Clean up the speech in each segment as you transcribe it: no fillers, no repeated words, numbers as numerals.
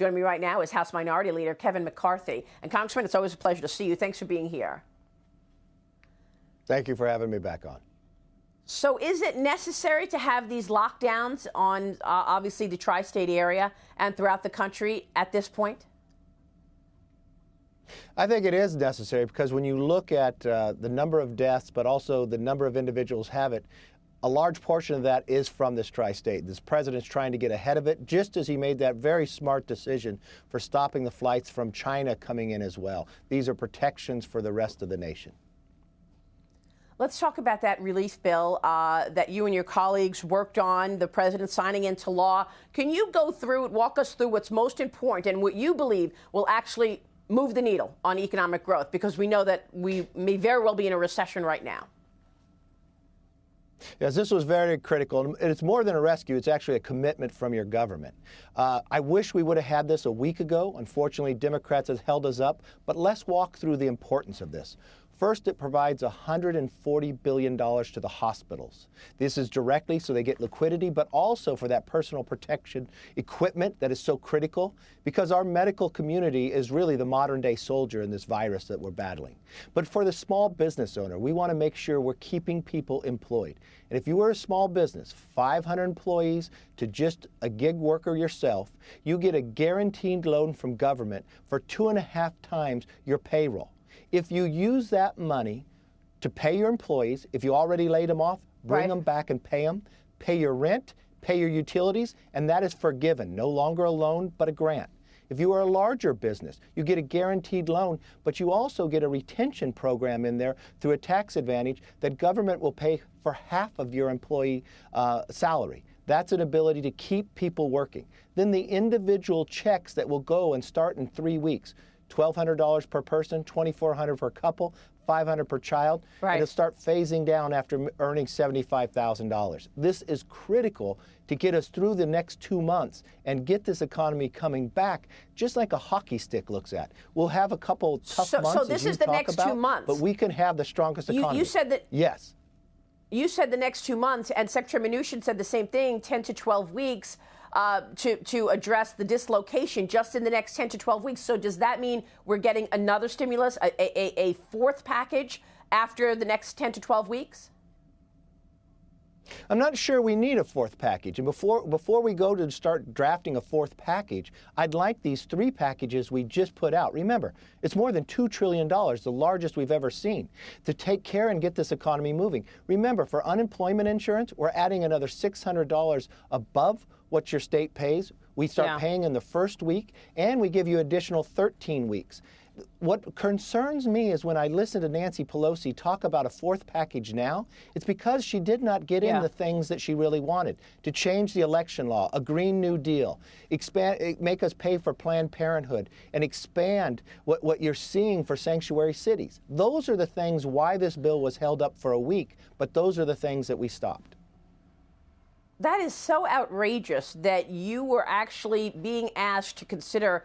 Joining me right now is House Minority Leader Kevin McCarthy. And Congressman, it's always a pleasure to see you. Thanks for being here. Thank you for having me back on. So is it necessary to have these lockdowns on obviously the tri-state area and throughout the country at this point? I think it is necessary because when you look at the number of deaths, but also the number of individuals have it, a large portion of that is from this tri-state. This president's trying to get ahead of it, just as he made that very smart decision for stopping the flights from China coming in as well. These are protections for the rest of the nation. Let's talk about that relief bill that you and your colleagues worked on, the president signing into law. Can you go through it, walk us through what's most important and what you believe will actually move the needle on economic growth? Because we know that we may very well be in a recession right now. Yes, this was very critical, and it's more than a rescue. It's actually a commitment from your government. I wish we would have had this a week ago. Unfortunately, Democrats have held us up, but let's walk through the importance of this. First, it provides $140 billion to the hospitals. This is directly so they get liquidity, but also for that personal protection equipment that is so critical, because our medical community is really the modern-day soldier in this virus that we're battling. But for the small business owner, we want to make sure we're keeping people employed. And if you were a small business, 500 employees to just a gig worker yourself, you get a guaranteed loan from government for 2.5 times your payroll. If you use that money to pay your employees, if you already laid them off, bring them back and pay them, pay your rent, pay your utilities, and that is forgiven. No longer a loan, but a grant. If you are a larger business, you get a guaranteed loan, but you also get a retention program in there through a tax advantage that government will pay for half of your employee salary. That's an ability to keep people working. Then the individual checks that will go and start in 3 weeks. $1,200 per person, $2,400 per couple, $500 per child, and it'll start phasing down after earning $75,000. This is critical to get us through the next 2 months and get this economy coming back, just like a hockey stick looks at. We'll have a couple tough months, so this is the next 2 months, but we can have the strongest economy. You said that. Yes. You said the next 2 months, and Secretary Mnuchin said the same thing, 10 to 12 weeks. To address the dislocation just in the next 10 to 12 weeks. So does that mean we're getting another stimulus, a fourth package after the next 10 to 12 weeks? I'm not sure we need a fourth package. And before we go to start drafting a fourth package, I'd like these 3 packages we just put out. Remember, it's more than $2 trillion, the largest we've ever seen, to take care and get this economy moving. Remember, for unemployment insurance, we're adding another $600 above what your state pays. We start paying in the first week, and we give you additional 13 weeks. What concerns me is when I listen to Nancy Pelosi talk about a fourth package now, it's because she did not get in the things that she really wanted. To change the election law, a Green New Deal, make us pay for Planned Parenthood, and expand what you're seeing for sanctuary cities. Those are the things why this bill was held up for a week, but those are the things that we stopped. That is so outrageous that you were actually being asked to consider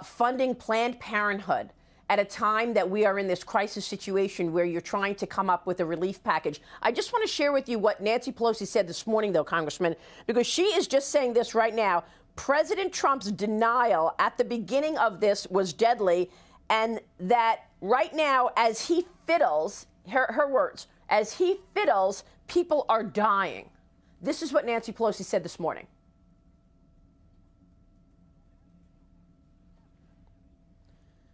funding Planned Parenthood at a time that we are in this crisis situation where you're trying to come up with a relief package. I just want to share with you what Nancy Pelosi said this morning, though, Congressman, because she is just saying this right now. President Trump's denial at the beginning of this was deadly, and that right now, as he fiddles, her words, as he fiddles, people are dying. This is what Nancy Pelosi said this morning.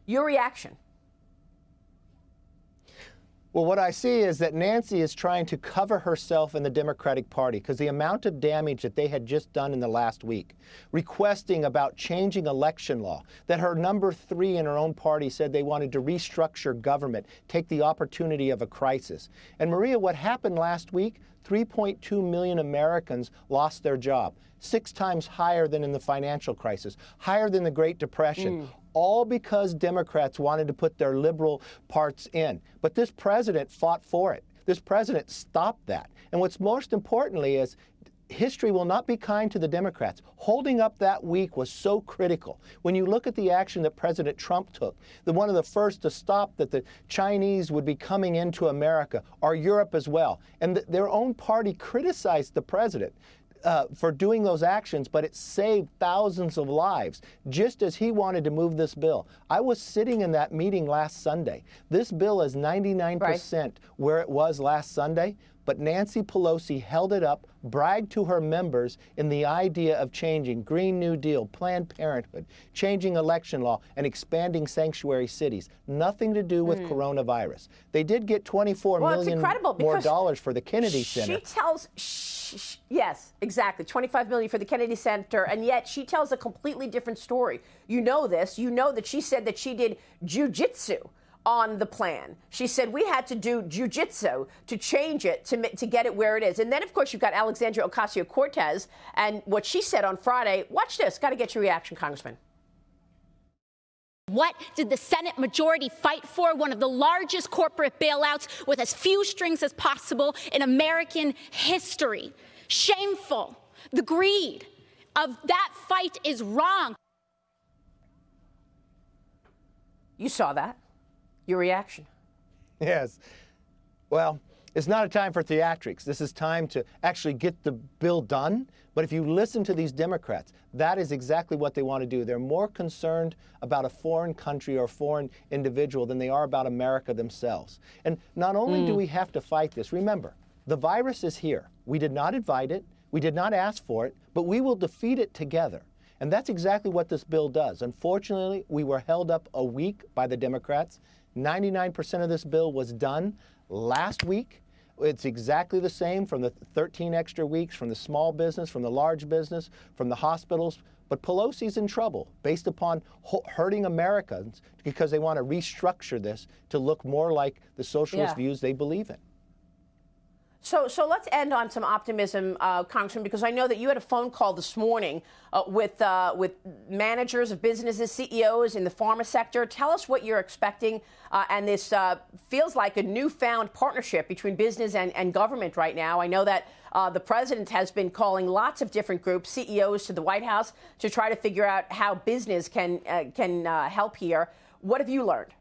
Your reaction? Well, what I see is that Nancy is trying to cover herself in the Democratic Party because the amount of damage that they had just done in the last week, requesting about changing election law, that her number 3 in her own party said they wanted to restructure government, take the opportunity of a crisis. And Maria, what happened last week? 3.2 million Americans lost their job, 6 times higher than in the financial crisis, higher than the Great Depression. All because Democrats wanted to put their liberal parts in. But this president fought for it. This president stopped that. And what's most importantly is history will not be kind to the Democrats. Holding up that week was so critical. When you look at the action that President Trump took, one of the first to stop that the Chinese would be coming into America, or Europe as well, and their own party criticized the president. for doing those actions, but it saved thousands of lives, just as he wanted to move this bill. I was sitting in that meeting last Sunday. This bill is 99% where it was last Sunday, but Nancy Pelosi held it up, bragged to her members in the idea of changing Green New Deal, Planned Parenthood, changing election law, and expanding sanctuary cities. Nothing to do with coronavirus. They did get $24 million more dollars for the Kennedy Center. She tells, yes, exactly, $25 million for the Kennedy Center, and yet she tells a completely different story. You know this. You know that she said that she did jujitsu on the plan. She said we had to do jujitsu to change it, to get it where it is. And then, of course, you've got Alexandria Ocasio-Cortez and what she said on Friday. Watch this. Got to get your reaction, Congressman. What did the Senate majority fight for? One of the largest corporate bailouts with as few strings as possible in American history. Shameful. The greed of that fight is wrong. You saw that. Your reaction? Yes. Well, it's not a time for theatrics. This is time to actually get the bill done. But if you listen to these Democrats, that is exactly what they want to do. They're more concerned about a foreign country or foreign individual than they are about America themselves. And not only do we have to fight this, remember, the virus is here. We did not invite it. We did not ask for it, but we will defeat it together. And that's exactly what this bill does. Unfortunately, we were held up a week by the Democrats. 99% of this bill was done last week. It's exactly the same from the 13 extra weeks, from the small business, from the large business, from the hospitals. But Pelosi's in trouble based upon hurting Americans because they want to restructure this to look more like the socialist views they believe in. So let's end on some optimism, Congressman, because I know that you had a phone call this morning with managers of businesses, CEOs in the pharma sector. Tell us what you're expecting, and this feels like a newfound partnership between business and government right now. I know that the president has been calling lots of different groups, CEOs, to the White House to try to figure out how business can help here. What have you learned?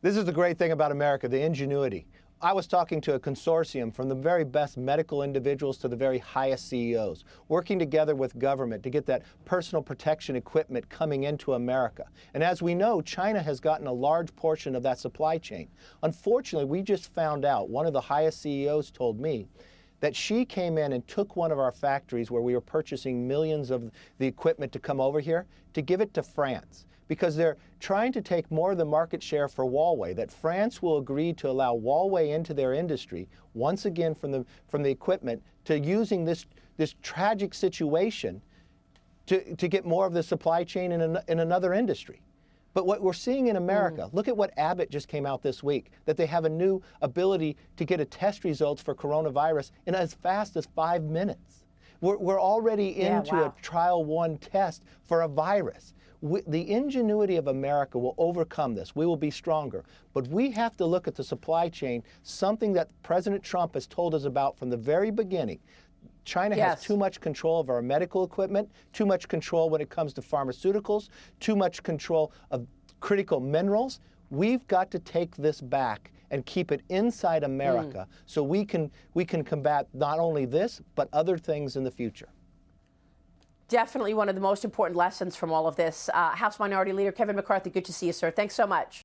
This is the great thing about America, the ingenuity. I was talking to a consortium from the very best medical individuals to the very highest CEOs, working together with government to get that personal protection equipment coming into America. And as we know, China has gotten a large portion of that supply chain. Unfortunately, we just found out, one of the highest CEOs told me, that she came in and took one of our factories where we were purchasing millions of the equipment to come over here to give it to France, because they're trying to take more of the market share for Huawei, that France will agree to allow Huawei into their industry, once again from the equipment, to using this tragic situation to get more of the supply chain in another industry. But what we're seeing in America, look at what Abbott just came out this week, that they have a new ability to get a test results for coronavirus in as fast as 5 minutes. We're already into a trial 1 test for a virus. The ingenuity of America will overcome this. We will be stronger. But we have to look at the supply chain, something that President Trump has told us about from the very beginning. China has too much control of our medical equipment, too much control when it comes to pharmaceuticals, too much control of critical minerals. We've got to take this back and keep it inside America so we can combat not only this, but other things in the future. Definitely one of the most important lessons from all of this. House Minority Leader Kevin McCarthy, good to see you, sir. Thanks so much.